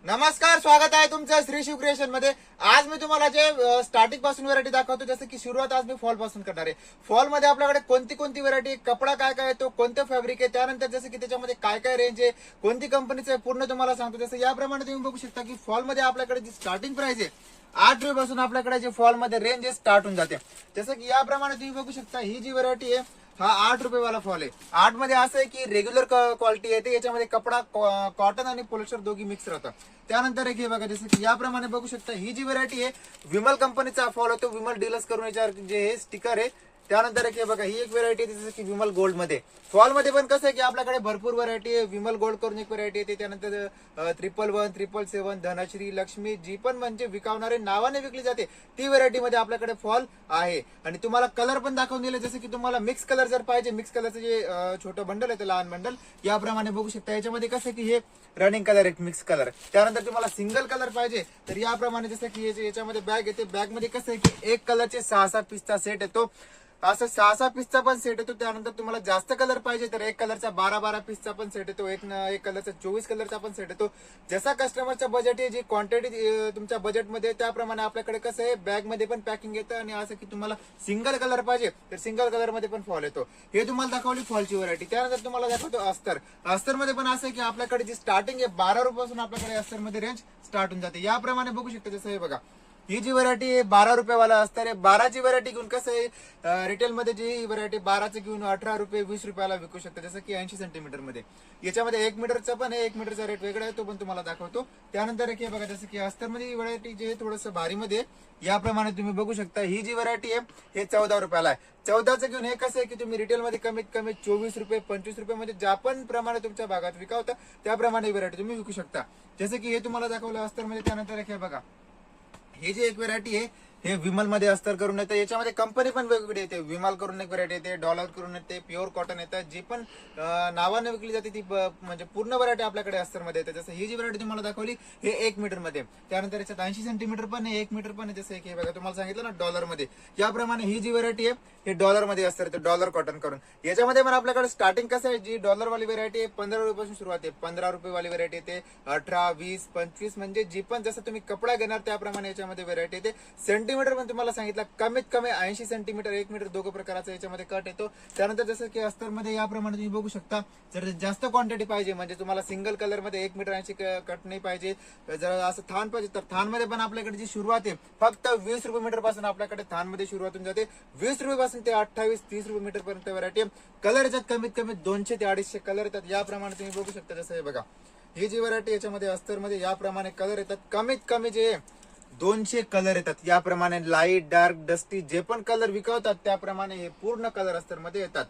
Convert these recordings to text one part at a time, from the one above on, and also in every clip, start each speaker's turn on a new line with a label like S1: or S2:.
S1: नमस्कार, स्वागत आहे तुमचं श्री शिव क्रिएशन मध्ये। आज मी तुम्हाला जे स्टार्टिंग पासून व्हरायटी दाखवतो, जसं की सुरुवात आज मी फॉल पासून करणार आहे। फॉल मध्ये आपल्याकडे कोणती कोणती व्हरायटी, कपडा काय काय येतो, कोणतं फॅब्रिक आहे, त्यानंतर जसं की त्याच्यामध्ये काय काय रेंज आहे, कोणती कंपनीचं आहे, पूर्ण तुम्हाला सांगतो। जसं याप्रमाणे तुम्ही बघू शकता की फॉल मध्ये आपल्याकडे जी स्टार्टिंग प्राइस आहे 8 रुपये पासून आपल्याकडे जे फॉल मध्ये रेंज स्टार्ट होऊन जाते। जसं की याप्रमाणे तुम्ही बघू शकता ही जी व्हरायटी आहे हा 8 रुपये वाला फॉल आहे। 8 मध्ये असं आहे की रेग्युलर क्वालिटी येते, याच्यामध्ये कपडा कॉटन आणि पॉलिस्टर दोघी मिक्स राहतात। त्यानंतर एक हे बघा, जसं की याप्रमाणे बघू शकता ही जी व्हरायटी आहे विमल कंपनीचा फॉल होतो, विमल डीलर्स करून याच्यावर जे हे स्टिकर आहे। त्यानंतर एक हे बघा, ही एक व्हरायटी आहे जसं की विमल गोल्ड मध्ये। फॉल मध्ये पण कसं आहे की आपल्याकडे भरपूर व्हरायटी आहे। विमल गोल्ड करून एक व्हरायटी येते, त्यानंतर 111, 777, धनश्री, लक्ष्मी, जी पण म्हणजे विकावणारे नावाने विकली जाते ती व्हरायटी मध्ये आपल्याकडे फॉल आहे। आणि तुम्हाला कलर पण दाखवून दिले, जसं की तुम्हाला मिक्स कलर जर पाहिजे, मिक्स कलरचं जे छोटं बंडल आहे ते लहान बंडल याप्रमाणे बघू शकता। याच्यामध्ये कसं की हे रनिंग कलर आहे मिक्स कलर। त्यानंतर तुम्हाला सिंगल कलर पाहिजे तर याप्रमाणे जसं की याच्यामध्ये बॅग येते, बॅग मध्ये कसं आहे की एक कलरचे 6-6 पीसचा सेट येतो, असं 6-6 पीसचा पण सेट येतो। त्यानंतर तुम्हाला जास्त कलर पाहिजे तर एक कलरचा 12-12 पीसचा पण सेट येतो, एक कलरचा 24 कलरचा पण सेट येतो। जसा कस्टमरचा बजेट आहे, जी क्वांटिटी तुमच्या बजेटमध्ये त्याप्रमाणे आपल्याकडे कसं आहे बॅग मध्ये पण पॅकिंग येतं। आणि असं की तुम्हाला सिंगल कलर पाहिजे तर सिंगल कलर मध्ये पण फॉल येतो। हे तुम्हाला दाखवली फॉलची व्हरायटी। त्यानंतर तुम्हाला दाखवतो अस्तर। अस्तर मध्ये पण असं आहे की आपल्याकडे जी स्टार्टिंग आहे 12 रुपयापासून आपल्याकडे अस्तर मध्ये रेंज स्टार्ट होऊन जाते। याप्रमाणे बघू शकता, जसं हे बघा ही जी व्हरायटी आहे 12 रुपयावाला अस्तर आहे। 12ची व्हरायटी घेऊन कसं आहे रिटेल मध्ये जी व्हरायटी 12चं घेऊन 18 रुपये 20 रुपयाला विकू शकता, जसं की 80 सेंटीमीटर मध्ये। याच्यामध्ये 1 मीटरचा पण आहे, 1 मीटरचा रेट वेगळा आहे, तो पण तुम्हाला दाखवतो। त्यानंतर एक हे बघा, जसं की अस्तर मध्ये ही व्हरायटी जे थोडंसं भारी मध्ये याप्रमाणे तुम्ही बघू शकता। ही जी व्हरायटी आहे हे 14 रुपयाला आहे। 14चं घेऊन हे कसं आहे की तुम्ही रिटेल मध्ये कमीत कमी 24 रुपये 25 रुपये म्हणजे ज्या पण प्रमाणे तुमच्या भागात विकावता त्याप्रमाणे व्हरायटी तुम्ही विकू शकता। जसं की हे तुम्हाला दाखवलं अस्तर मध्ये। त्यानंतर एक हे बघा, हे जे एक व्हरायटी आहे हे विमल मध्ये अस्तर करून येतं। याच्यामध्ये कंपनी पण वेगवेगळी येते, विमल करून एक व्हरायटी येते, डॉलर करून येते, प्युअर कॉटन येतं, जी पण नावाने विकली जाते ती म्हणजे पूर्ण व्हरायटी आपल्याकडे अस्तर मध्ये येते। जसं ही जी व्हरायटी तुम्हाला दाखवली हे 1 मीटर मध्ये। त्यानंतर याच्यात 80 सेंटीमीटर पण आहे, 1 मीटर पण आहे। जसं की हे बघा तुम्हाला सांगितलं ना डॉलर मध्ये, याप्रमाणे ही जी व्हरायटी आहे हे डॉलर मध्ये अस्तर येते, डॉलर कॉटन करून। याच्यामध्ये पण आपल्याकडे स्टार्टिंग कसं आहे, जी डॉलर वाली व्हरायटी आहे 15 रुपयापासून सुरुवात आहे। 15 रुपये वाली व्हरायटी येते, 18, 20, 25 म्हणजे जी पण जसं तुम्ही कपडा घेणार त्याप्रमाणे याच्यामध्ये व्हरायटी येते। सेंटीमीटर पण तुम्हाला सांगितलं कमीत कमी 80 सेंटीमीटर 1 मीटर दोघं प्रकाराचा याच्यामध्ये कट येतो। त्यानंतर जसं की अस्तर मध्ये याप्रमाणे तुम्ही बघू शकता, जर जास्त क्वांटिटी पाहिजे म्हणजे तुम्हाला सिंगल कलर मध्ये 1 मीटर 80 कट नाही पाहिजे, जर असं थान पाहिजे तर थान मध्ये पण आपल्याकडे जी सुरुवात आहे फक्त 20 रुपये मीटर पासून आपल्याकडे थान मध्ये सुरुवात होऊन जाते। 20 रुपये पासून ते 28-30 रुपये मीटर पर्यंत व्हरायटी आहे। कलर याच्यात कमीत कमी 200 ते 250 कलर येतात। याप्रमाणे तुम्ही बघू शकता। जसं हे बघा ही जी व्हरायटी याच्यामध्ये अस्तर मध्ये याप्रमाणे कलर येतात, कमीत कमी जे 200 कलर येतात। याप्रमाणे लाईट, डार्क, डस्टी जे पण कलर विकवतात त्याप्रमाणे हे पूर्ण कलर अस्तर मध्ये येतात।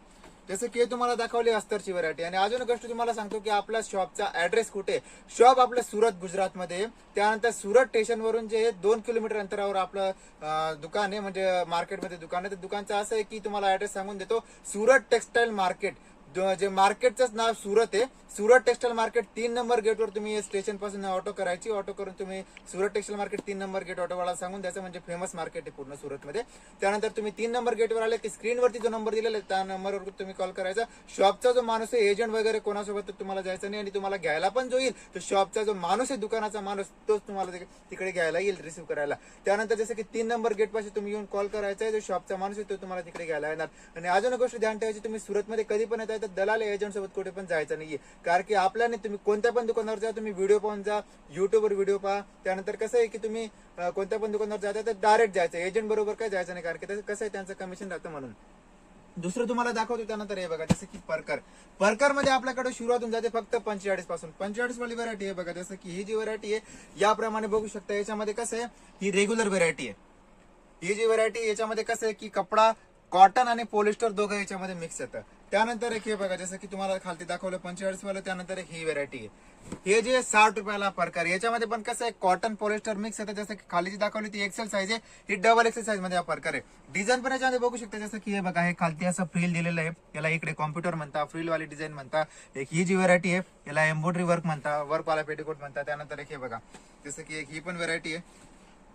S1: जसं की तुम्हाला दाखवली अस्तरची व्हरायटी। आणि अजून एक गोष्ट तुम्हाला सांगतो की आपल्या शॉपचा ऍड्रेस कुठे। शॉप आपलं सुरत गुजरात मध्ये। त्यानंतर सुरत स्टेशन वरून जे 2 किलोमीटर अंतरावर आपलं दुकान आहे, म्हणजे मार्केटमध्ये दुकान आहे। तर दुकानचं असं आहे की तुम्हाला ऍड्रेस सांगून देतो, सुरत टेक्सटाईल मार्केट। जे मार्केटचं नाव सुरत आहे, सुरत टेक्सटाईल मार्केट 3 नंबर गेटवर तुम्ही स्टेशन पासून ऑटो करायची, ऑटो करून तुम्ही Surat textile market 3 number gate ऑटोवाला सांगून द्यायचं, म्हणजे फेमस मार्केट आहे पूर्ण सुरत मध्ये। त्यानंतर तुम्ही 3 नंबर गेटवर आले की स्क्रीनवरती जो नंबर दिलेला आहे त्या नंबरवर तुम्ही कॉल करायचा। शॉपचा जो माणूस आहे, एजंट वगैरे कोणासोबत तुम्हाला जायचं नाही, आणि तुम्हाला घ्यायला पण जो येईल तो शॉपचा जो माणूस आहे, दुकानाचा माणूस, तोच तुम्हाला तिकडे घ्यायला येईल, रिसिव्ह करायला। त्यानंतर जसं की 3 नंबर गेट पाशी तुम्ही येऊन कॉल करायचा आहे, जो शॉपचा माणूस आहे तो तुम्हाला तिकडे घ्यायला येणार। आणि अजून एक गोष्ट ध्यान ठेवायची, तुम्ही सुरतमध्ये कधी पण येताय तर दलाल एजंट सोबत कुठे पण जायचं नाहीये, कारण की आपल्याने तुम्ही कोणत्या पण दुकानावर जा, तुम्ही व्हिडिओ पाहून जा, युट्यूबवर व्हिडिओ पहा। त्यानंतर कसं आहे की तुम्ही कोणत्या पण दुकानावर जाता तर डायरेक्ट जायचं, एजंट बरोबर काय जायचं नाही, कारण की कसं आहे त्यांचं कमिशन राहतं म्हणून। दुसरं तुम्हाला दाखवतो। त्यानंतर हे बघा, जसं की परकर मध्ये आपल्याकडे सुरुवात होऊन जाते फक्त 45 पासून। 45 वाली व्हरायटी आहे बघा। जसं की ही जी व्हरायटी आहे याप्रमाणे बघू शकता। याच्यामध्ये कसं आहे ही रेग्युलर व्हरायटी आहे। ही जी व्हरायटी याच्यामध्ये कसं आहे की कपडा कॉटन आणि पॉलिस्टर दोघं याच्यामध्ये मिक्स येतं। त्यानंतर एक हे बघा, जसं की तुम्हाला खालती दाखवलं 45 वाला। त्यानंतर एक ही व्हरायटी आहे, हे जे 60 रुपयाला प्रकार। याच्यामध्ये पण कसं आहे कॉटन पॉलिस्टर मिक्स येतं। जसं की खाली जी दाखवली ती एक्सेल साईज आहे, ही डबल एक्सेल साईज मध्ये हा प्रकार आहे। डिझाईन पण याच्यामध्ये बघू शकता। जसं की हे बघा, हे खालती असं फ्रिल दिलेलं आहे, याला इकडे कॉम्प्युटर म्हणता, फ्रिल वाली डिझाईन म्हणता। एक ही जी व्हरायटी आहे याला एम्ब्रॉयडरी वर्क म्हणता, वर्क वाला पेटीकोट म्हणता। त्यानंतर एक हे बघा, जसं की एक ही पण व्हरायटी आहे,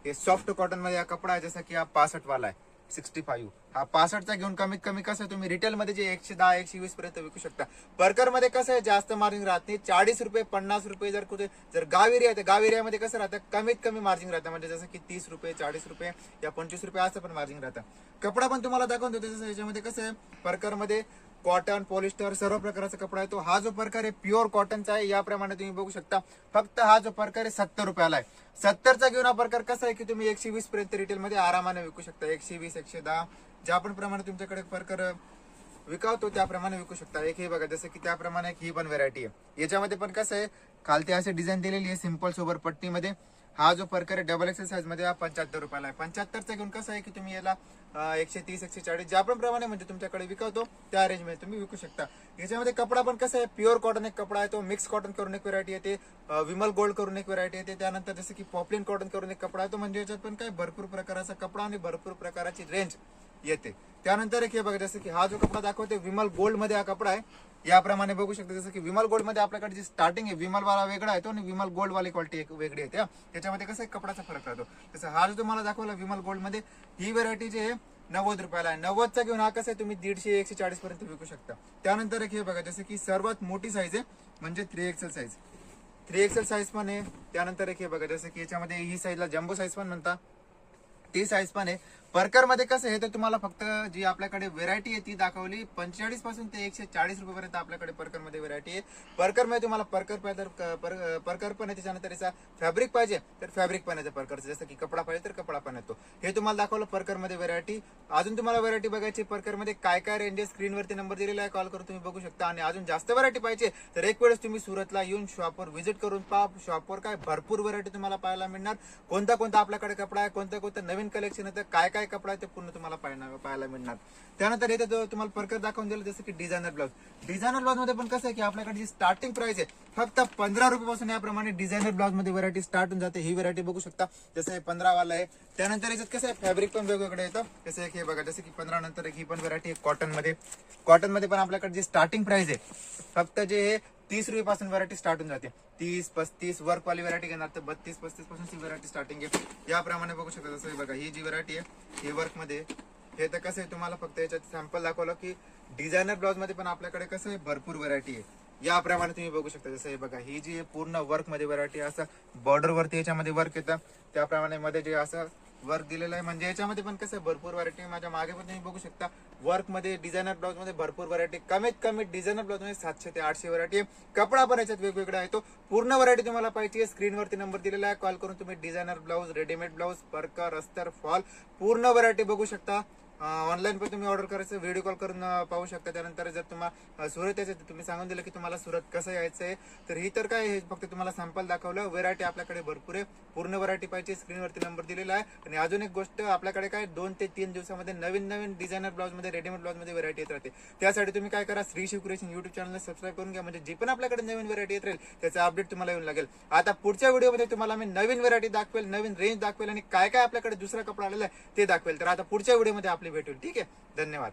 S1: हे सॉफ्ट कॉटन मध्ये हा कपडा आहे, जसं की हा 65 वाला आहे। 65. हा 65चा घेऊन कमीत कमी कसं तुम्ही रिटेल मध्ये जे 110 120 पर्यंत विकू शकता. परकर मध्ये कसं आहे जास्त मार्जिन राहत नाही. 40 रुपये 50 रुपये जर कुठे जर गाव एरिया आहे गाव एरियामध्ये कसं राहतं कमीत कमी मार्जिन राहतं, म्हणजे जसं की 30 रुपये 40 रुपये या 25 रुपये असं पण मार्जिन राहतं. कपडा पण तुम्हाला दाखवून देतो. जसं याच्यामध्ये कसं आहे परकर मध्ये कॉटन पॉलिस्टर सर्व प्रकारचा कपडा आहे. तो हा जो प्रकार आहे प्युअर कॉटनचा आहे. याप्रमाणे तुम्ही बघू शकता. फक्त हा जो प्रकार आहे 70 रुपयाला आहे. 70चा घेऊन हा प्रकार कसा आहे की तुम्ही 120 पर्यंत रिटेल मध्ये आरामाने विकू शकता. 120 110 ज्या पण प्रमाणे तुमच्याकडे प्रकार विकावतो त्याप्रमाणे विकू शकता. एक हे बघा जसं की त्याप्रमाणे ही पण व्हरायटी आहे. याच्यामध्ये पण कसं आहे खालती असे डिझाईन दिलेली आहे सिंपल सोबर पट्टीमध्ये. हा जो प्रकार आहे डबल एक्सेल साईज मध्ये हा 75 रुपयाला आहे. 75चा घेऊन कसं आहे की तुम्ही याला 130 140 ज्या पण प्रमाणे म्हणजे तुमच्याकडे विकवतो त्या रेंज मध्ये तुम्ही विकू शकता. याच्यामध्ये कपडा पण कसं आहे प्युअर कॉटन एक कपडा आहे. तो मिक्स कॉटन करून एक व्हरायटी येते, विमल गोल्ड करून एक व्हरायटी येते, त्यानंतर जसं की पॉपलिन कॉटन करून एक कपडा आहे. तो म्हणजे याच्यात पण काय भरपूर प्रकाराचा कपडा आणि भरपूर प्रकाराची रेंज येते. त्यानंतर एक हे बघा जसं की हा जो कपडा दाखवते विमल गोल्ड मध्ये हा कपडा आहे. याप्रमाणे बघू शकता. जसं की विमल गोल्ड मध्ये आपल्याकडे जी स्टार्टिंग आहे विमल वाला वेगळा आहे तो आणि विमल गोल्ड वाली क्वालिटी एक वेगळी आहे. त्याच्यामध्ये कसं कपडाचा फरक राहतो. तसं हा जो तुम्हाला दाखवला विमल गोल्ड मध्ये ही व्हरायटी जी आहे 90 रुपयाला आहे. 90चा घेऊन हा कसं आहे तुम्ही 150 140 पर्यंत विकू शकता. त्यानंतर एक हे बघा जसं की सर्वात मोठी साईज आहे म्हणजे 3XL साईज. 3XL साईज पण आहे. त्यानंतर एक हे बघा जसं की याच्यामध्ये ही साईजला जम्बो साईज पण म्हणता, ती साईज पण आहे. परकर मध्ये कसं आहे तर तुम्हाला फक्त जी आपल्याकडे व्हेरायटी आहे ती दाखवली. 45 पासून ते 140 रुपये पर्यंत आपल्याकडे परकर मध्ये व्हेरायटी आहे. परकर मध्ये तुम्हाला परकर पाहिजे तर परकर पण आहे. त्याच्यानंतर याचा फॅब्रिक पाहिजे तर फॅब्रिक पण आहे परकरचं. जसं की कपडा पाहिजे तर कपडा पण येतो. हे तुम्हाला दाखवलं परकर मध्ये व्हेरायटी. अजून तुम्हाला व्हेरायटी बघायची परकर मध्ये काय काय रेंज स्क्रीनवरती नंबर दिलेला आहे, कॉल करून तुम्ही बघू शकता. आणि अजून जास्त व्हेरायटी पाहिजे तर एक वेळेस तुम्ही सुरतला येऊन शॉपवर व्हिजिट करून पहा. शॉपवर काय भरपूर व्हेरायटी तुम्हाला पाहायला मिळणार. कोणता कोणता आपल्याकडे कपडा आहे, कोणतं कोणतं नवीन कलेक्शन आहे, काय काय कपडा आहे ते पूर्ण तुम्हाला पाहायला मिळणार. त्यानंतर इथे तुम्हाला परकर दाखवून दिलं जसं की डिझायनर ब्लाउज. डिझायनर ब्लाउज मध्ये पण कसं आहे की आपल्याकडे जी स्टार्टिंग प्राइस आहे फक्त 15 रुपयापासून याप्रमाणे डिझायनर ब्लाउज मध्ये व्हरायटी स्टार्ट होऊन जाते. ही व्हरायटी बघू शकता जसं हे 15 वाला आहे. त्यानंतर याच्यात कसं आहे फॅब्रिक पण वेगवेगळे येतं. जसं एक हे बघा जसं की 15 नंतर एक ही पण व्हरायटी कॉटन मध्ये. कॉटन मध्ये पण आपल्याकडे जी स्टार्टिंग प्राइस आहे फक्त जे हे 30 रुपयापासून व्हरायटी स्टार्ट होऊन जाते. 30 35 वर्क वाली व्हरायटी घेणार तर 32 35 पासून व्हरायटी स्टार्टिंग आहे. याप्रमाणे बघू शकता. जसं बघा ही जी व्हरायटी आहे ही वर्क मध्ये. हे तर कसं आहे तुम्हाला फक्त याच्यात सॅम्पल दाखवलं की डिझायनर ब्लाउज मध्ये पण आपल्याकडे कसं आहे भरपूर व्हरायटी आहे. याप्रमाणे तुम्ही बघू शकता. जसं हे बघा ही जी पूर्ण वर्क मध्ये व्हरायटी असं बॉर्डर वरती याच्यामध्ये वर्क येतं. त्याप्रमाणे मध्ये जे असं वर्क दिलेलं आहे म्हणजे याच्यामध्ये पण कसं भरपूर व्हरायटी. माझ्या मागे पण तुम्ही बघू शकता वर्क मध्ये डिझायनर ब्लाउज मध्ये भरपूर व्हरायटी. कमीत कमी डिझायनर ब्लाउज मध्ये 700 ते 800 व्हरायटी आहे. कपडा पण याच्यात वेगवेगळा आहे. तो पूर्ण व्हरायटी तुम्हाला पाहिजे स्क्रीनवरती नंबर दिलेला आहे, कॉल करून तुम्ही डिझायनर ब्लाउज, रेडीमेड ब्लाउज, परकर, अस्तर, फॉल पूर्ण व्हरायटी बघू शकता. ऑनलाईन पण तुम्ही ऑर्डर करायचं, व्हिडिओ कॉल करून पाहू शकता. त्यानंतर जर तुम्हाला सुरत यायचं तर तुम्ही सांगून दिलं की तुम्हाला सुरत कसं यायचंय तर ही तर काय हे फक्त तुम्हाला सॅम्पल दाखवलं. व्हरायटी आपल्याकडे भरपूर आहे. पूर्ण व्हरायटी पाहिजे स्क्रीनवरती नंबर दिलेला आहे. आणि अजून एक गोष्ट आपल्याकडे काय 2 ते 3 दिवसामध्ये नवीन नवीन डिझायनर ब्लाउज मध्ये रेडीमेड ब्लाउज मध्ये व्हरायटी येत राहते. त्यासाठी तुम्ही काय करा श्री शिव क्रिएशन युट्यूब चॅनलला सबस्क्राईब करून घ्या म्हणजे जी पण आपल्याकडे नवीन व्हरायटी येत राहील त्याचा अपडेट तुम्हाला येऊन लागेल. आता पुढच्या व्हिडिओमध्ये तुम्हाला मी नवीन व्हरायटी दाखवेल, नवीन रेंज दाखवेल आणि काय काय आपल्याकडे दुसरा कपडा आलेला आहे ते दाखवेल. तर आता पुढच्या व्हिडिओमध्ये आपली भेट होईल. ठीक आहे, धन्यवाद.